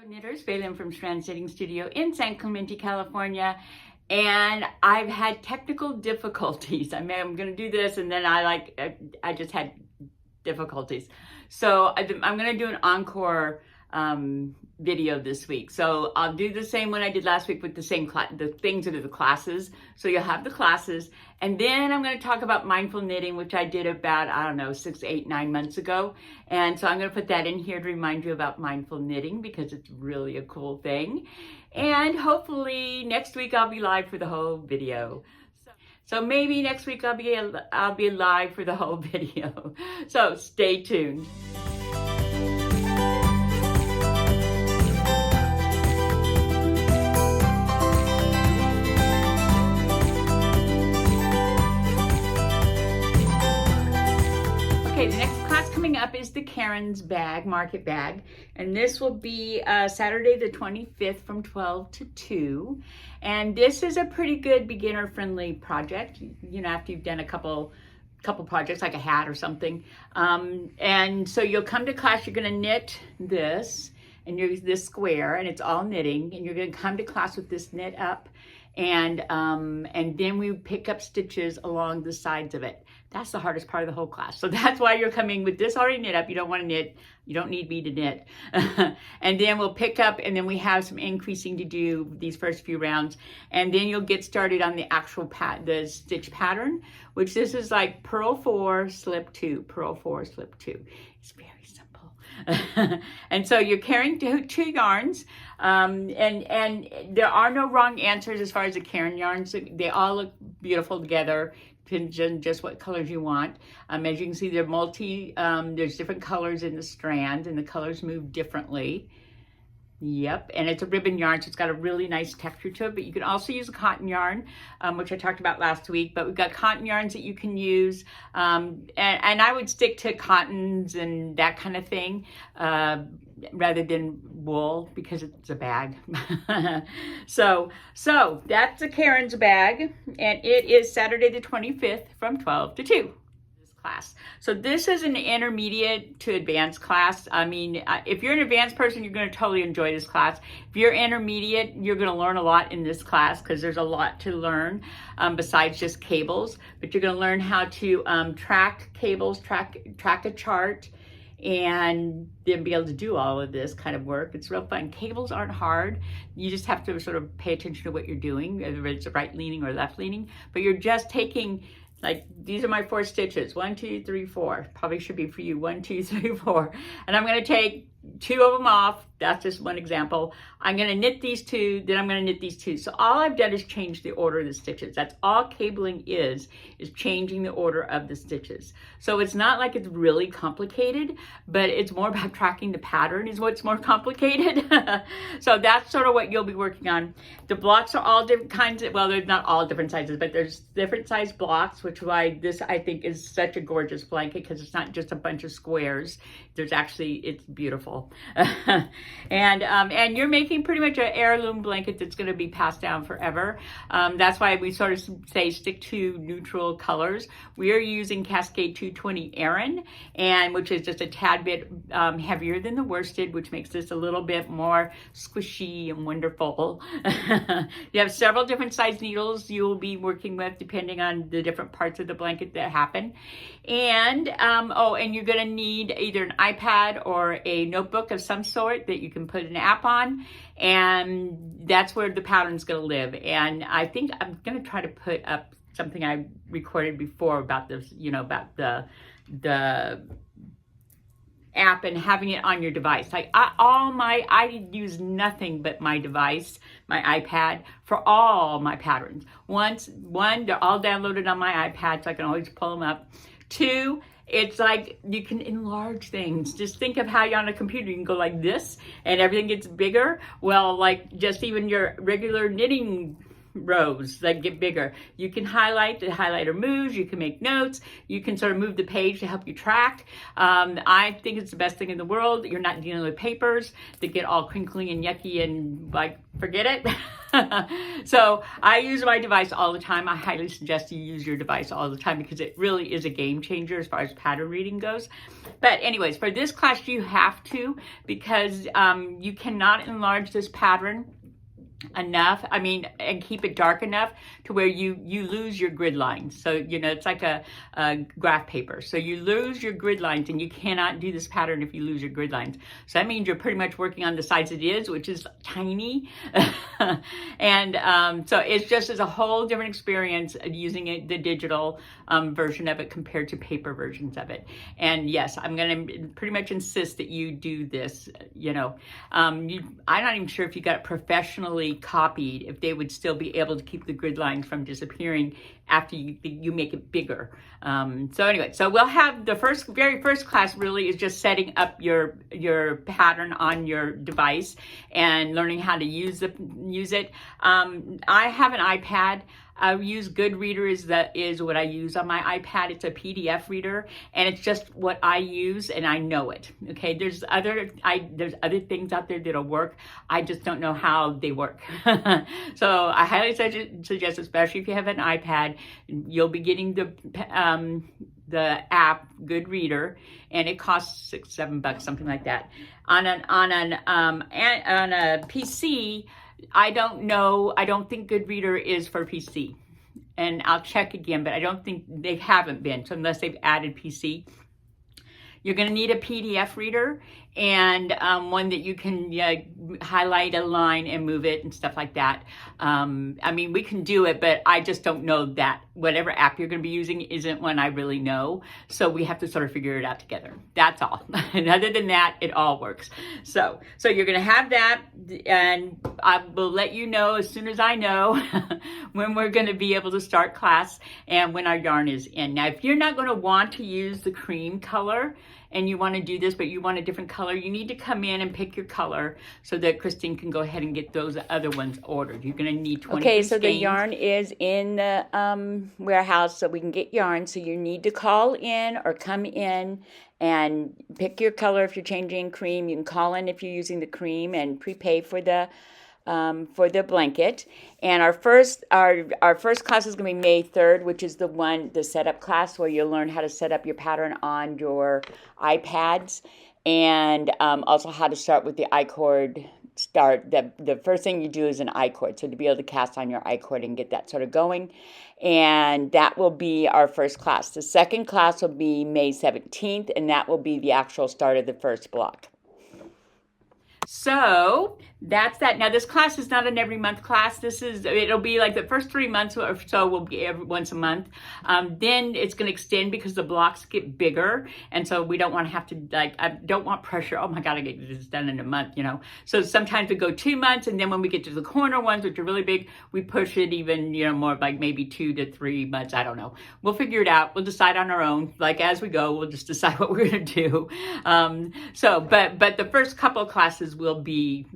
Knitters, Valen from Strand's Knitting Studio in San Clemente, California, and I've had technical difficulties. I'm going to do this, and then I just had difficulties. So I'm going to do an encore video this week. So I'll do the same one I did last week with the same the things that are the classes. So you'll have the classes, and then I'm going to talk about mindful knitting, which I did about, I don't know, 6, 8, 9 months ago. And so I'm going to put that in here to remind you about mindful knitting because it's really a cool thing. And hopefully next week I'll be live for the whole video. So maybe next week I'll be live for the whole video. So stay tuned. Okay, the next class coming up is the Karen's bag, market bag, and this will be Saturday the 25th from 12 to 2. And this is a pretty good beginner-friendly project, you know, after you've done a couple projects like a hat or something. And so you'll come to class, you're gonna knit this, and you're this square, and it's all knitting, and you're gonna come to class with this knit up, and then we pick up stitches along the sides of it. That's the hardest part of the whole class. So that's why you're coming with this already knit up. You don't want to knit. You don't need me to knit. And then we'll pick up, and then we have some increasing to do these first few rounds. And then you'll get started on the actual the stitch pattern, which this is like purl 4, slip 2, purl 4, slip 2. It's very simple. And so you're carrying two yarns, and there are no wrong answers as far as the Karen yarns. They all look beautiful together. Just what colors you want. As you can see, there's different colors in the strand, and the colors move differently. Yep, and it's a ribbon yarn, so it's got a really nice texture to it, but you can also use a cotton yarn, which I talked about last week, but we've got cotton yarns that you can use, and I would stick to cottons and that kind of thing, rather than wool, because it's a bag. So that's the Karen's bag, and it is Saturday the 25th from 12 to 2. Class. So this is an intermediate to advanced class. I mean, if you're an advanced person, you're going to totally enjoy this class. If you're intermediate, you're going to learn a lot in this class because there's a lot to learn besides just cables. But you're going to learn how to track cables, track a chart, and then be able to do all of this kind of work. It's real fun. Cables aren't hard. You just have to sort of pay attention to what you're doing, whether it's right leaning or left leaning. But you're just taking, like, these are my 4 stitches. 1, 2, 3, 4. Probably should be for you. 1, 2, 3, 4. And I'm going to take 2 of them off. That's just one example. I'm going to knit these 2, then I'm going to knit these 2. So all I've done is change the order of the stitches. That's all cabling is changing the order of the stitches. So it's not like it's really complicated, but it's more about tracking the pattern is what's more complicated. So that's sort of what you'll be working on. The blocks are all different kinds of, well, they're not all different sizes, but there's different size blocks, which is why this, I think, is such a gorgeous blanket, because it's not just a bunch of squares. There's actually, it's beautiful. And you're making pretty much an heirloom blanket that's going to be passed down forever. That's why we sort of say stick to neutral colors. We are using Cascade 220 Aran, which is just a tad bit heavier than the worsted, which makes this a little bit more squishy and wonderful. You have several different size needles you will be working with depending on the different parts of the blanket that happen. And and you're going to need either an iPad or a notebook of some sort that you can put an app on, and that's where the pattern's going to live. And I think I'm going to try to put up something I recorded before about this, you know, about the app and having it on your device. Like I use nothing but my device, my iPad, for all my patterns. One, they're all downloaded on my iPad, so I can always pull them up. 2, it's like you can enlarge things. Just think of how you're on a computer. You can go like this and everything gets bigger. Well, like just even your regular knitting rows that get bigger. You can highlight, the highlighter moves, you can make notes, you can sort of move the page to help you track. I think it's the best thing in the world. You're not dealing with papers that get all crinkly and yucky and like, forget it. So I use my device all the time. I highly suggest you use your device all the time because it really is a game changer as far as pattern reading goes. But anyways, for this class you have to, because you cannot enlarge this pattern enough, and keep it dark enough to where you lose your grid lines. So, it's like a graph paper. So you lose your grid lines, and you cannot do this pattern if you lose your grid lines. So that means you're pretty much working on the size it is, which is tiny. And so it's just as a whole different experience using the digital version of it compared to paper versions of it. And yes, I'm going to pretty much insist that you do this. I'm not even sure if you got it professionally copied, if they would still be able to keep the grid lines from disappearing after you make it bigger. So anyway, so we'll have the very first class really is just setting up your pattern on your device and learning how to use it. I have an iPad. I use Goodreader is what I use on my iPad. It's a PDF reader, and it's just what I use, and I know it. Okay, there's other things out there that'll work. I just don't know how they work. So I highly suggest, especially if you have an iPad, you'll be getting the app Goodreader, and it costs $6-7, something like that. On a PC. I don't know. I don't think Goodreader is for PC. And I'll check again, but I don't think they haven't been. So unless they've added PC. You're going to need a PDF reader and one that you can highlight a line and move it and stuff like that. We can do it, but I just don't know that whatever app you're going to be using isn't one I really know. So we have to sort of figure it out together. That's all. And other than that, it all works. So you're going to have that, and I will let you know as soon as I know when we're going to be able to start class and when our yarn is in. Now, if you're not going to want to use the cream color, and you want to do this, but you want a different color, you need to come in and pick your color so that Christine can go ahead and get those other ones ordered. You're going to need 20 Okay, so the yarn is in the warehouse, so we can get yarn. So you need to call in or come in and pick your color. If you're changing cream, you can call in if you're using the cream and prepay for the blanket. And our first class is going to be May 3rd, which is the setup class where you'll learn how to set up your pattern on your iPads, and also how to start with the I-cord start. The first thing you do is an I-cord, so to be able to cast on your I-cord and get that sort of going. And that will be our first class. The second class will be May 17th, and that will be the actual start of the first block. So that's that. Now, this class is not an every month class. It'll be like the first 3 months or so will be once a month. Then it's going to extend because the blocks get bigger. And so we don't want to have to, I don't want pressure. Oh my God, I get this done in a month, So sometimes we go 2 months. And then when we get to the corner ones, which are really big, we push it even, more like maybe 2 to 3 months. I don't know. We'll figure it out. We'll decide on our own. Like as we go, we'll just decide what we're going to do. But the first couple of classes will be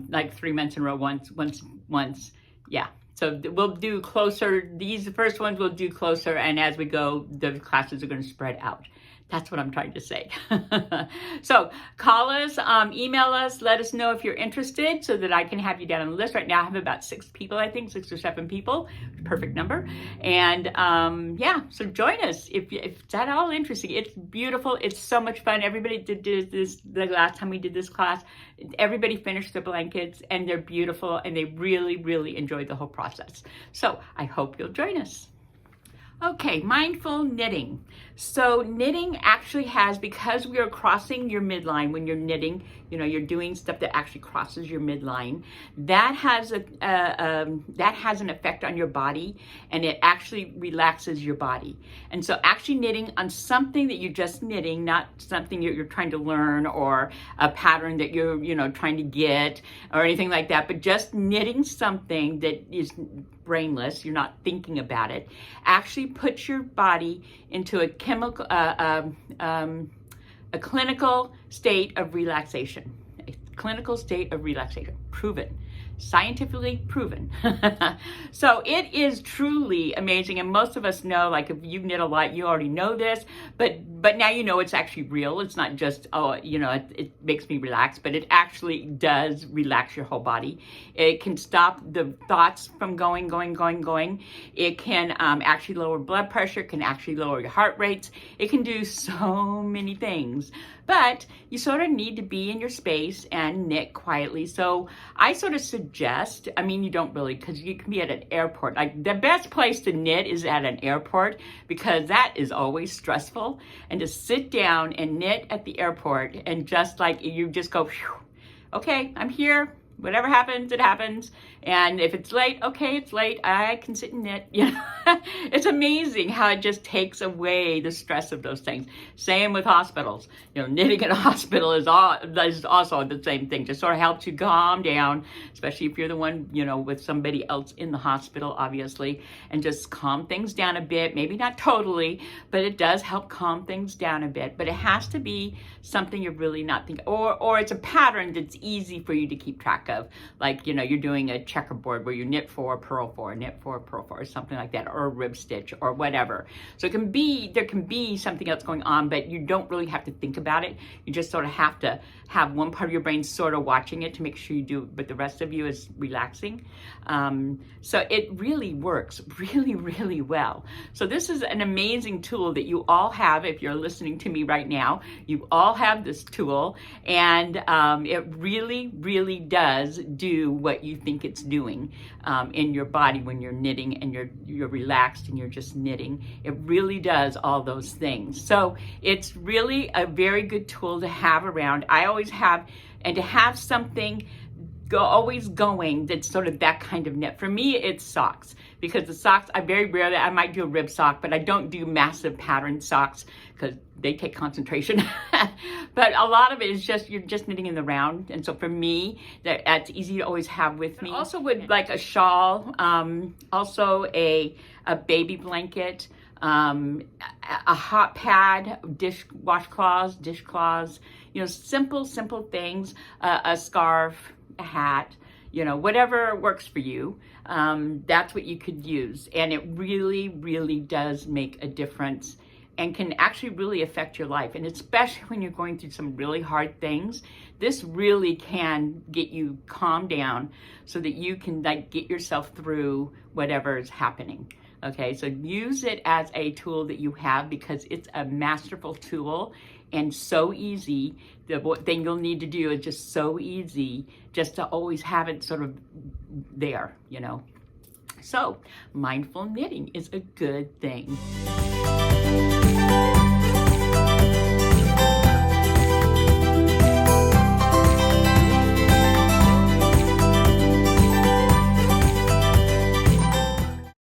like 3 months in a row, once. Yeah. So we'll do closer. These first ones we'll do closer, and as we go, the classes are going to spread out. That's what I'm trying to say. So call us, email us, let us know if you're interested so that I can have you down on the list. Right now I have about 6 people, I think, 6 or 7 people. Perfect number. And so join us if it's at all interesting. It's beautiful. It's so much fun. Everybody did this the last time we did this class. Everybody finished their blankets, and they're beautiful, and they really, really enjoyed the whole process. So I hope you'll join us. Okay, mindful knitting. So knitting actually has, because we are crossing your midline when you're knitting, you're doing stuff that actually crosses your midline, that has an effect on your body, and it actually relaxes your body. And so actually knitting on something that you're just knitting, not something you're trying to learn, or a pattern that you're trying to get or anything like that, but just knitting something that is brainless, you're not thinking about it, actually puts your body into a clinical state of relaxation. A clinical state of relaxation. Proven. scientifically proven. So it is truly amazing, and most of us know, like if you knit a lot, you already know this, but now you know it's actually real. It's not just, oh, you know, it makes me relax, but it actually does relax your whole body. It can stop the thoughts from going. It can actually lower blood pressure, can actually lower your heart rates. It can do so many things. But you sort of need to be in your space and knit quietly. So I sort of suggest, I mean, you don't really, because you can be at an airport. Like the best place to knit is at an airport, because that is always stressful. And to sit down and knit at the airport and just like, you just go, phew, okay, I'm here. Whatever happens, it happens. And if it's late, okay, it's late. I can sit and knit. You know, it's amazing how it just takes away the stress of those things. Same with hospitals. You know, knitting in a hospital is also the same thing. Just sort of helps you calm down, especially if you're the one, you know, with somebody else in the hospital, obviously, and just calm things down a bit. Maybe not totally, but it does help calm things down a bit. But it has to be something you're really not thinking, or it's a pattern that's easy for you to keep track of. Like, you know, you're doing a checkerboard where you knit 4, purl 4, knit 4, purl 4, or something like that, or a rib stitch or whatever. So there can be something else going on, but you don't really have to think about it. You just sort of have to have one part of your brain sort of watching it to make sure you do, but the rest of you is relaxing. So it really works really, really well. So this is an amazing tool that you all have. If you're listening to me right now, you all have this tool, and it really, really does do what you think it's doing in your body when you're knitting and you're relaxed and you're just knitting. It really does all those things. So it's really a very good tool to have around. I always have, and to have something always going that's sort of that kind of knit. For me, it's socks, because the socks, I very rarely, I might do a rib sock, but I don't do massive patterned socks because they take concentration. But a lot of it is just, you're just knitting in the round. And so for me, that's easy to always have with me. Also with like a shawl, also a baby blanket, a hot pad, dishcloths, you know, simple things, a scarf, a hat, you know, whatever works for you. That's what you could use. And it really, really does make a difference and can actually really affect your life. And especially when you're going through some really hard things, this really can get you calmed down so that you can like get yourself through whatever is happening. Okay, so use it as a tool that you have, because it's a masterful tool and so easy. The thing you'll need to do is just so easy, just to always have it sort of there, you know. So mindful knitting is a good thing.